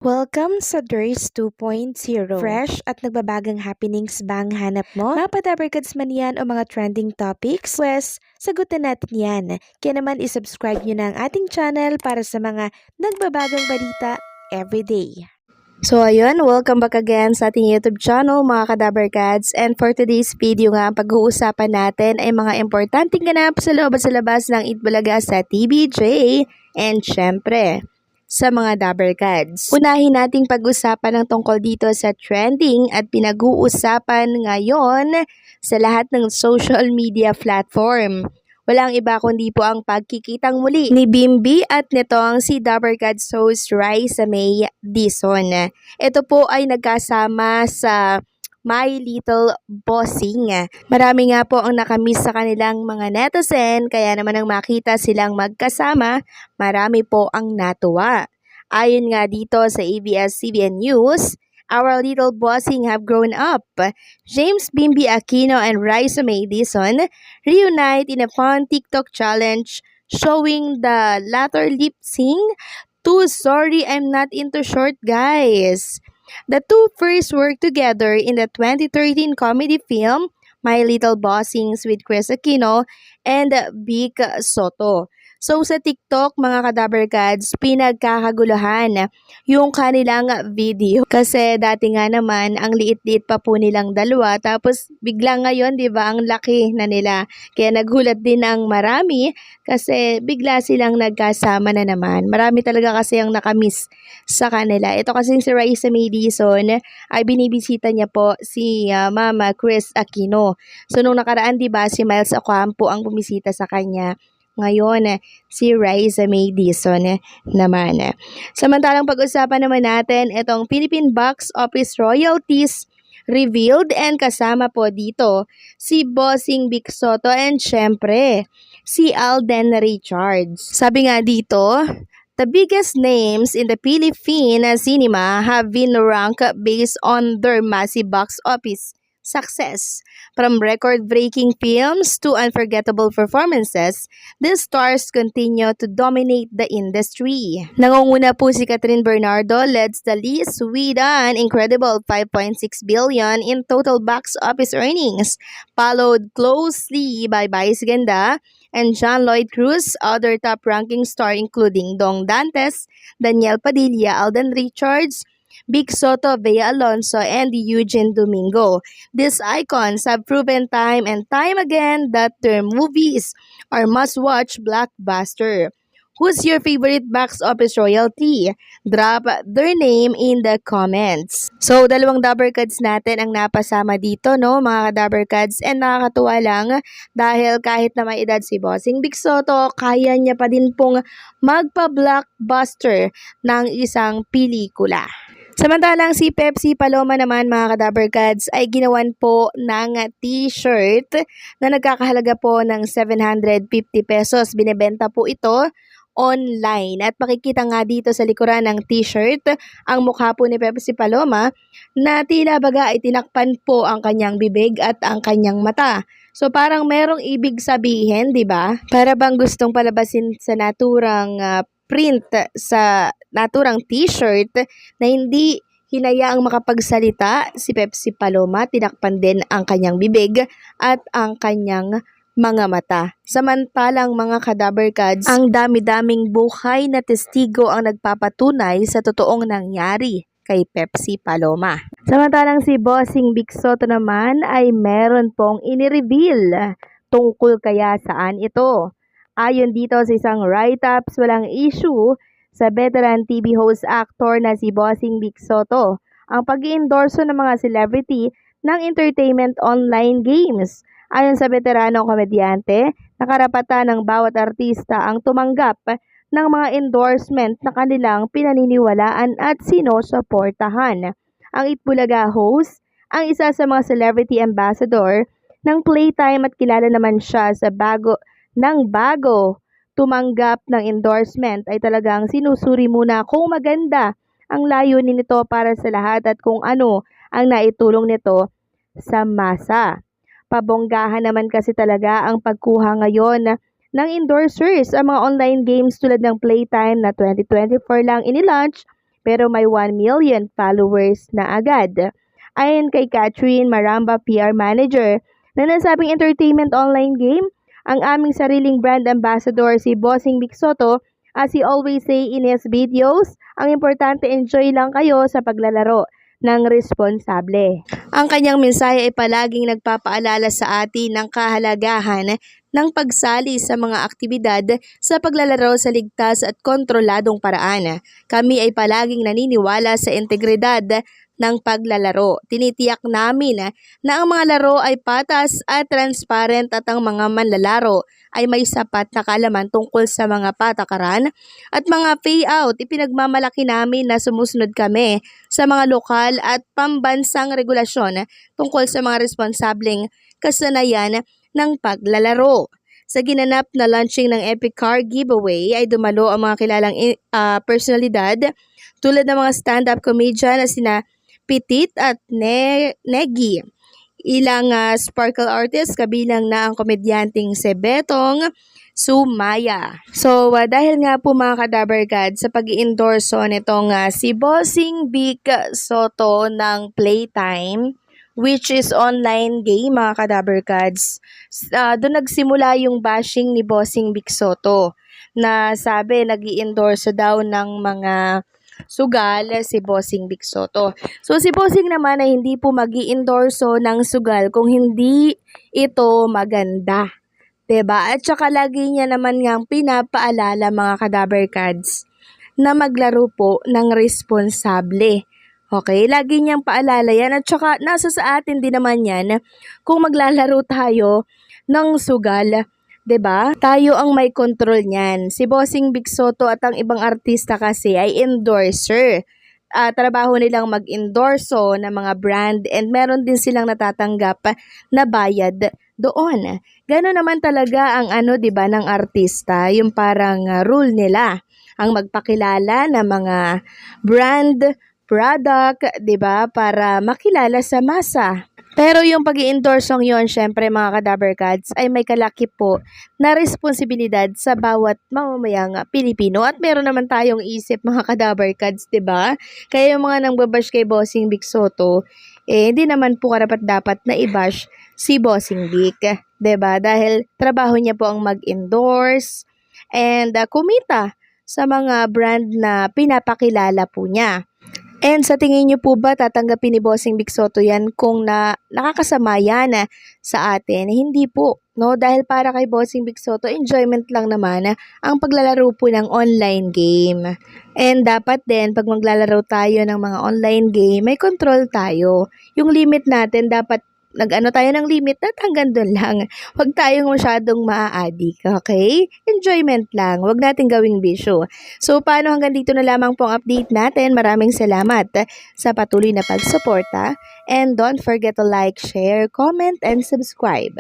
Welcome sa DRS 2.0. Fresh at nagbabagang happenings bang hanap mo? Mga padabarkads man yan o mga trending topics? Pwes, sagutin natin yan. Kaya naman isubscribe nyo na ang ating channel para sa mga nagbabagang balita everyday. So ayun, welcome back again sa ating YouTube channel mga kadabarkads, and for today's video nga, ang pag-uusapan natin ay mga importanteng ganap sa loob at sa labas ng Itbulaga sa TVJ and syempre sa mga Dabarkads. Unahin nating pag-usapan ng tungkol dito sa trending at pinag-uusapan ngayon sa lahat ng social media platform. Walang iba kundi po ang pagkikitang muli ni Bimbi at nitong si Dabarkads host Raisa May Dizon. Ito po ay nagkasama sa My Little Bossing. Marami nga po ang nakamiss sa kanilang mga netizen, kaya naman ang makita silang magkasama, marami po ang natuwa. Ayon nga dito sa ABS-CBN News, our little bossing have grown up. James Bimbi Aquino and Raisa May Dizon reunite in a fun TikTok challenge showing the latter lip sync to Sorry I'm Not Into Short Guys. The two first worked together in the 2013 comedy film My Little Bossings with Chris Aquino and Vic Soto. So sa TikTok mga kadabarkads, pinagkakaguluhan yung kanilang video. Kasi dati nga naman, ang liit-liit pa po nilang dalawa. Tapos bigla ngayon, di ba, ang laki na nila. Kaya nagulat din ang marami kasi bigla silang nagkasama na naman. Marami talaga kasi ang nakamiss sa kanila. Ito kasi si Raisa May Dizon ay binibisita niya po si Mama Chris Aquino. So nung nakaraan, di ba, si Miles Ocampo ang bumisita sa kanya. Ngayon, si Raisa May Dizon naman. Samantalang pag-usapan naman natin itong Philippine Box Office royalties revealed, and kasama po dito si Bossing Vic Soto and syempre si Alden Richards. Sabi nga dito, the biggest names in the Philippine cinema have been ranked based on their massive box office success. From record-breaking films to unforgettable performances, these stars continue to dominate the industry. Nangunguna po si Catherine Bernardo, leads the list with an incredible 5.6 billion in total box office earnings, followed closely by Vice Ganda and John Lloyd Cruz. Other top-ranking stars including Dong Dantes, Daniel Padilla, Alden Richards, Vic Soto, Bea Alonso, and Eugene Domingo. These icons have proven time and time again that their movies are must-watch blockbuster. Who's your favorite box office royalty? Drop their name in the comments. So, dalawang Dabarkads natin ang napasama dito, no, mga Dabarkads. And nakakatuwa lang dahil kahit na may edad si Bossing Vic Soto, kaya niya pa din pong magpa-blockbuster ng isang pelikula. Samantalang si Pepsi Paloma naman mga kadabarkads ay ginawan po ng t-shirt na nagkakahalaga po ng 750 pesos. Binebenta po ito online at makikita nga dito sa likuran ng t-shirt ang mukha po ni Pepsi Paloma na tila baga ay tinakpan po ang kanyang bibig at ang kanyang mata. So parang merong ibig sabihin, di ba? Para bang gustong palabasin sa naturang print sa naturang t-shirt na hindi hinayaang makapagsalita si Pepsi Paloma, tinakpan din ang kanyang bibig at ang kanyang mga mata. Samantalang mga kadabarkads, ang dami-daming buhay na testigo ang nagpapatunay sa totoong nangyari kay Pepsi Paloma. Samantalang si Bossing Vic Soto naman ay meron pong inireveal tungkol kaya saan ito. Ayon dito sa isang write-ups, walang issue sa veteran TV host actor na si Bossing Vic Soto ang pag-i-endorso ng mga celebrity ng entertainment online games. Ayon sa veteranong komedyante, nakarapatan ng bawat artista ang tumanggap ng mga endorsement na kanilang pinaniniwalaan at sinusuportahan. Ang Itbulaga host ang isa sa mga celebrity ambassador ng Playtime at kilala naman siya sa bago tumanggap ng endorsement ay talagang sinusuri muna kung maganda ang layunin nito para sa lahat at kung ano ang naitulong nito sa masa. Pabonggahan naman kasi talaga ang pagkuha ngayon ng endorsers. Ang mga online games tulad ng Playtime na 2024 lang inilaunch pero may 1 million followers na agad. Ayon kay Catherine Maramba, PR Manager, na nasabing entertainment online game, ang aming sariling brand ambassador si Bossing Vic Soto. As he always say in his videos, ang importante enjoy lang kayo sa paglalaro ng responsable. Ang kanyang mensahe ay palaging nagpapaalala sa atin ng kahalagahan ng pagsali sa mga aktibidad sa paglalaro sa ligtas at kontroladong paraan. Kami ay palaging naniniwala sa integridad ng paglalaro. Tinitiyak namin na ang mga laro ay patas at transparent at ang mga manlalaro ay may sapat na kaalaman tungkol sa mga patakaran at mga payout. Ipinagmamalaki namin na sumusunod kami sa mga lokal at pambansang regulasyon tungkol sa mga responsableng kasanayan ng paglalaro. Sa ginanap na launching ng Epic Car Giveaway ay dumalo ang mga kilalang personalidad tulad ng mga stand-up comedian na sina Petit at Negi. Ilang sparkle artists kabilang na ang komedyanteng si Betong Sumaya. So dahil nga po mga Kadaber Gods sa pag-i-endorso nitong si Bossing Vic Soto ng Playtime, which is online game mga Kadaber Gods, doon nagsimula yung bashing ni Bossing Vic Soto na sabi nag-i-endorso daw ng mga sugal si Bossing Vic Soto. So si Bossing naman ay hindi po magi-endorso ng sugal kung hindi ito maganda. 'Di ba? At saka lagi niya naman ngang pinapaalala mga Kadaber Gods na maglaro po ng responsable. Okay, lagi niyang paalala yan at saka nasa sa atin din naman yan kung maglalaro tayo ng sugal. 'Di ba? Tayo ang may control niyan. Si Bossing Vic Soto at ang ibang artista kasi ay endorser. Trabaho nilang mag-endorso ng mga brand and meron din silang natatanggap na bayad doon. Gano'n naman talaga ang 'di ba ng artista, yung parang rule nila ang magpakilala ng mga brand, product, 'di ba, para makilala sa masa. Pero yung pag-i-endorsong yon, syempre mga Kadaber Gods, ay may kalaki po na responsibilidad sa bawat mamamayang Pilipino. At meron naman tayong isip mga Kadaber Gods, 'di ba? Kaya yung mga nangbabash kay Bossing Vic Soto, hindi naman po karapat-dapat na i-bash si Bossing Vic, 'di ba? Dahil trabaho niya po ang mag-endorse and kumita sa mga brand na pinapakilala po niya. And sa tingin niyo po ba tatanggapin ni Bossing Vic Soto yan kung nakakasama yan sa atin? Hindi po, no? Dahil para kay Bossing Vic Soto, enjoyment lang naman ang paglalaro po ng online game. And dapat din, pag maglalaro tayo ng mga online game, may control tayo. Yung limit natin, dapat tayo ng limit at hanggang doon lang. Huwag tayong masyadong maa-addict, okay? Enjoyment lang. Huwag natin gawing bisyo. So, paano hanggang dito na lamang pong update natin. Maraming salamat sa patuloy na pagsuporta. And don't forget to like, share, comment, and subscribe.